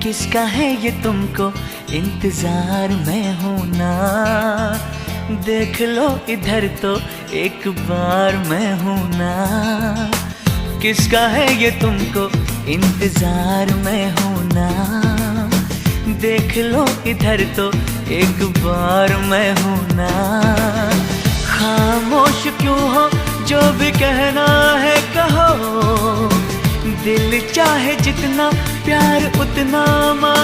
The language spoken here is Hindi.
किसका है ये तुमको इंतजार में हूं ना, देख लो इधर तो एक बार मैं हूं ना। किसका है ये तुमको इंतजार में हूं ना, देख लो इधर तो एक बार मैं हूं ना। खामोश क्यों हो, जो भी कहना है कहो, दिल चाहे जितना प्यार उतना